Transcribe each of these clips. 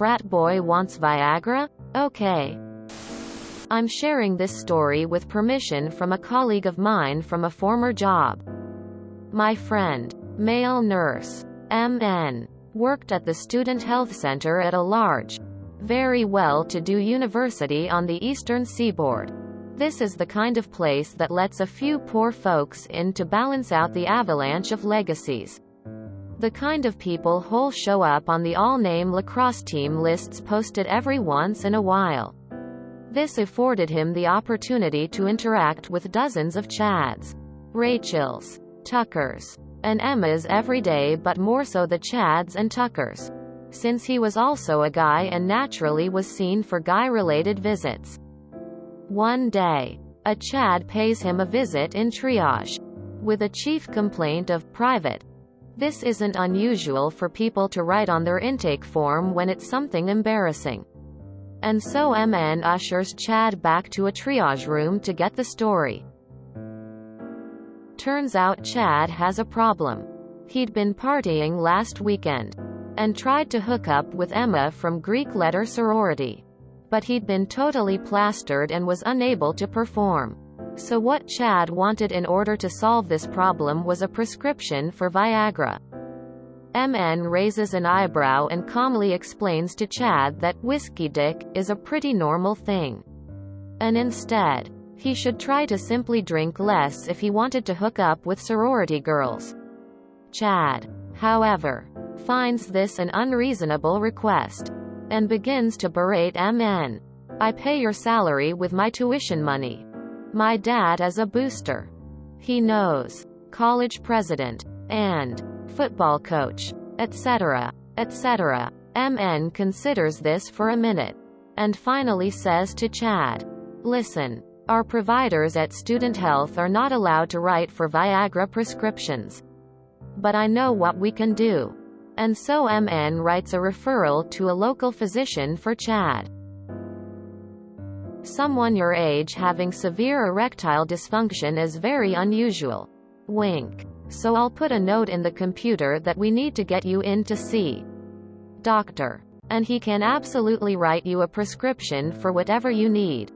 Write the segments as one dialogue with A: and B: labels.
A: frat boy wants Viagra? Okay. I'm sharing this story with permission from a colleague of mine from a former job. My friend, male nurse, MN, worked at the Student Health Center at a large, very well-to-do university on the eastern seaboard. This is the kind of place that lets a few poor folks in to balance out the avalanche of legacies. The kind of people who'll show up on the all-name lacrosse team lists posted every once in a while. This afforded him the opportunity to interact with dozens of Chads, Rachels, Tuckers, and Emmas every day, but more so the Chads and Tuckers, since he was also a guy and naturally was seen for guy-related visits. One day, a Chad pays him a visit in triage, with a chief complaint of private. This isn't unusual for people to write on their intake form when it's something embarrassing. And so MN ushers Chad back to a triage room to get the story. Turns out Chad has a problem. He'd been partying last weekend, and tried to hook up with Emma from Greek letter sorority. But he'd been totally plastered and was unable to perform. So what Chad wanted in order to solve this problem was a prescription for Viagra. MN raises an eyebrow and calmly explains to Chad that whiskey dick is a pretty normal thing. And instead, he should try to simply drink less if he wanted to hook up with sorority girls. Chad, however, finds this an unreasonable request, and begins to berate MN. I pay your salary with my tuition money. My dad is a booster. He knows. College president. And football coach. Etc. Etc. MN considers this for a minute, and finally says to Chad, listen, our providers at Student Health are not allowed to write for Viagra prescriptions. But I know what we can do. And so MN writes a referral to a local physician for Chad. Someone your age having severe erectile dysfunction is very unusual. Wink. So I'll put a note in the computer that we need to get you in to see doctor. And he can absolutely write you a prescription for whatever you need.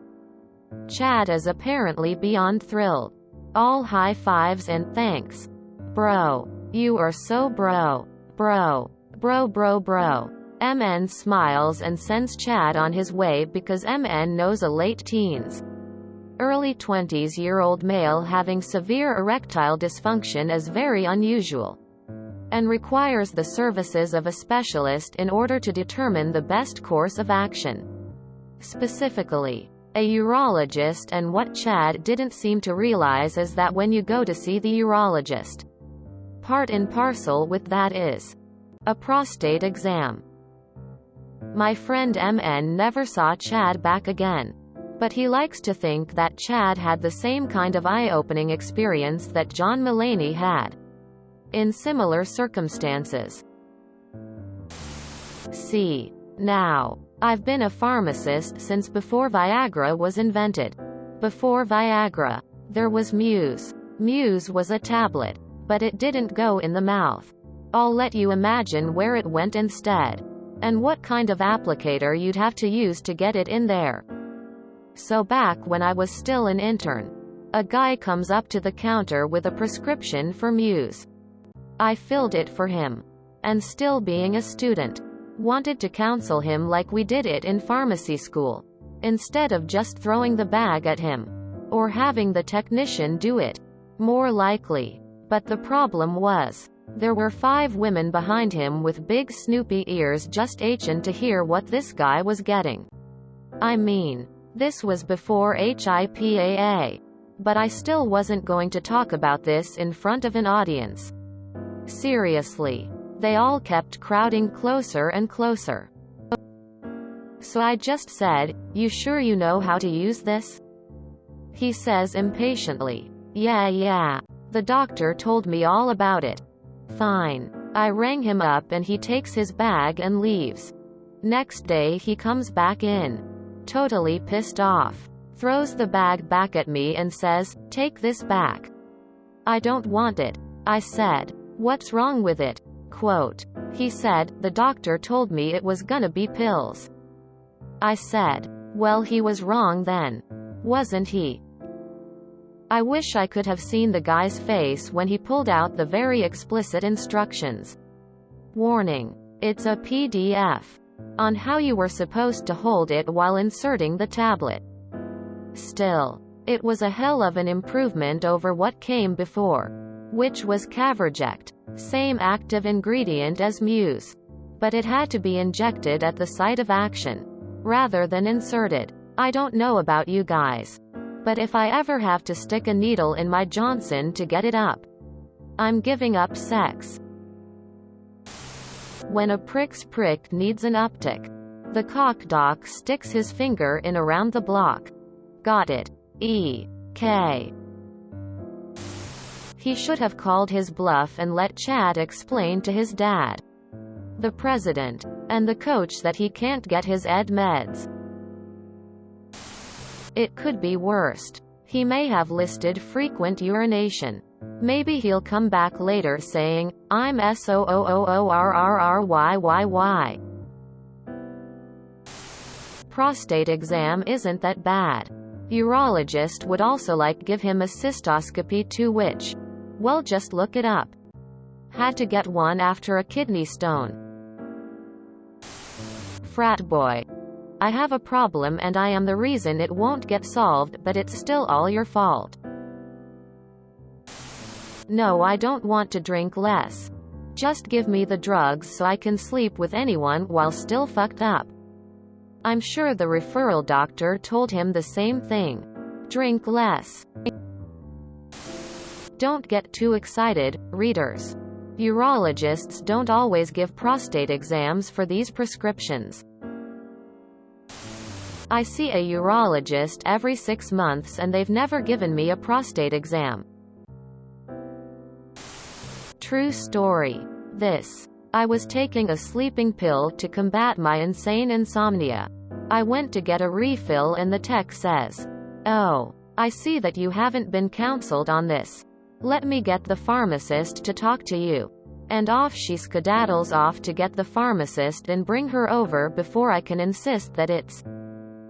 A: Chad is apparently beyond thrilled. All high fives and thanks. Bro. You are so bro. Bro. MN smiles and sends Chad on his way because MN knows a late teens, early 20s-year-old male having severe erectile dysfunction is very unusual, and requires the services of a specialist in order to determine the best course of action. Specifically, a urologist, and what Chad didn't seem to realize is that when you go to see the urologist, part and parcel with that is a prostate exam. My friend MN never saw Chad back again. But he likes to think that Chad had the same kind of eye-opening experience that John Mulaney had, in similar circumstances. See. Now, I've been a pharmacist since before Viagra was invented. Before Viagra, there was Muse. Muse was a tablet, but it didn't go in the mouth. I'll let you imagine where it went instead, and what kind of applicator you'd have to use to get it in there. So back when I was still an intern, a guy comes up to the counter with a prescription for Muse. I filled it for him, and still being a student, wanted to counsel him like we did it in pharmacy school, instead of just throwing the bag at him, or having the technician do it, more likely. But the problem was, there were 5 women behind him with big snoopy ears just itching to hear what this guy was getting. I mean, this was before HIPAA. But I still wasn't going to talk about this in front of an audience. Seriously. They all kept crowding closer and closer. So I just said, "You sure you know how to use this?" He says impatiently, Yeah. The doctor told me all about it." Fine. I rang him up and he takes his bag and leaves. Next day he comes back in, totally pissed off, throws the bag back at me and says, "Take this back." "I don't want it," I said. "What's wrong with it?" Quote, He said, the doctor told me it was gonna be pills. I said, well, he was wrong then. Wasn't he? I wish I could have seen the guy's face when he pulled out the very explicit instructions. Warning. It's a PDF. On how you were supposed to hold it while inserting the tablet. Still, it was a hell of an improvement over what came before, which was Caverject, same active ingredient as Muse. But it had to be injected at the site of action, rather than inserted. I don't know about you guys, but if I ever have to stick a needle in my Johnson to get it up, I'm giving up sex. When a prick's prick needs an uptick, the cock doc sticks his finger in around the block. Got it. E.K. He should have called his bluff and let Chad explain to his dad, the president, and the coach that he can't get his ed meds. It could be worst. He may have listed frequent urination. Maybe he'll come back later saying, I'm SOOOORRRYYY. Prostate exam isn't that bad. Urologist would also give him a cystoscopy too, which, well, just look it up. Had to get one after a kidney stone. Frat boy. I have a problem and I am the reason it won't get solved, but it's still all your fault. No, I don't want to drink less. Just give me the drugs so I can sleep with anyone while still fucked up. I'm sure the referral doctor told him the same thing. Drink less. Don't get too excited, readers. Urologists don't always give prostate exams for these prescriptions. I see a urologist every 6 months and they've never given me a prostate exam. True story. I was taking a sleeping pill to combat my insane insomnia. I went to get a refill and the tech says, oh, I see that you haven't been counseled on this. Let me get the pharmacist to talk to you. And off she skedaddles off to get the pharmacist and bring her over before I can insist that it's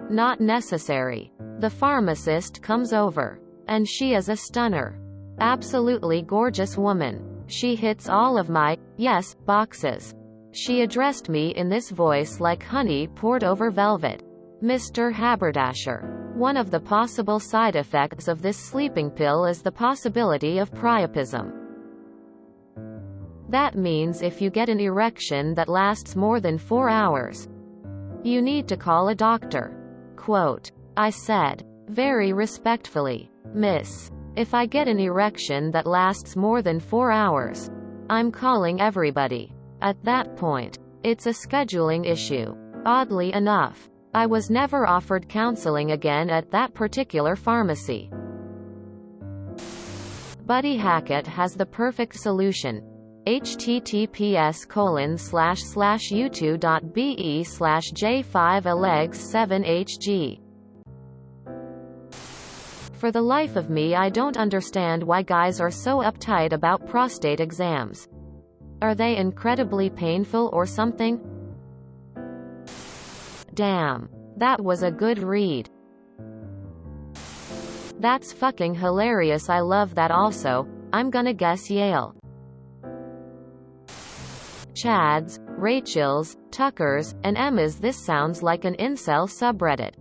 A: not necessary. The pharmacist comes over. And she is a stunner. Absolutely gorgeous woman. She hits all of my, yes, boxes. She addressed me in this voice like honey poured over velvet. Mr. Haberdasher. One of the possible side effects of this sleeping pill is the possibility of priapism. That means if you get an erection that lasts more than 4 hours, you need to call a doctor. Quote. I said, very respectfully, Miss, if I get an erection that lasts more than 4 hours, I'm calling everybody. At that point, it's a scheduling issue. Oddly enough, I was never offered counseling again at that particular pharmacy. Buddy Hackett has the perfect solution. https://u2.be/j5alegs7hg. For the life of me, I don't understand why guys are so uptight about prostate exams. Are they incredibly painful or something? Damn. That was a good read. That's fucking hilarious. I love that. Also, I'm gonna guess Yale. Chads, Rachels, Tuckers, and Emmas. This sounds like an incel subreddit.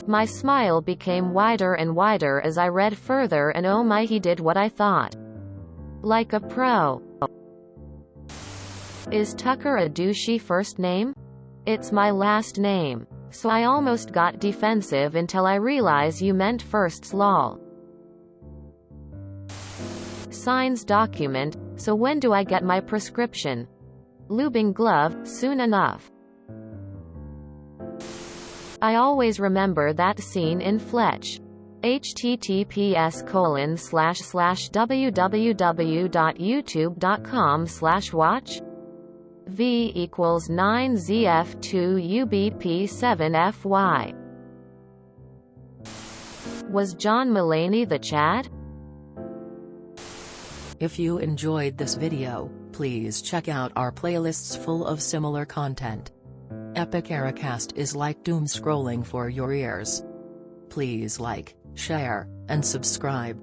A: My smile became wider and wider as I read further, and oh my, he did what I thought. Like a pro. Is Tucker a douchey first name? It's my last name. So I almost got defensive until I realized you meant firsts, lol. Signs document. So when do I get my prescription? Lubing glove, soon enough. I always remember that scene in Fletch. https://www.youtube.com/watch v = 9zf2ubp7fy. Was John Mulaney the Chad?
B: If you enjoyed this video, Please check out our playlists full of similar content. Epic Eracast is like doom scrolling for your ears. Please like, share, and subscribe.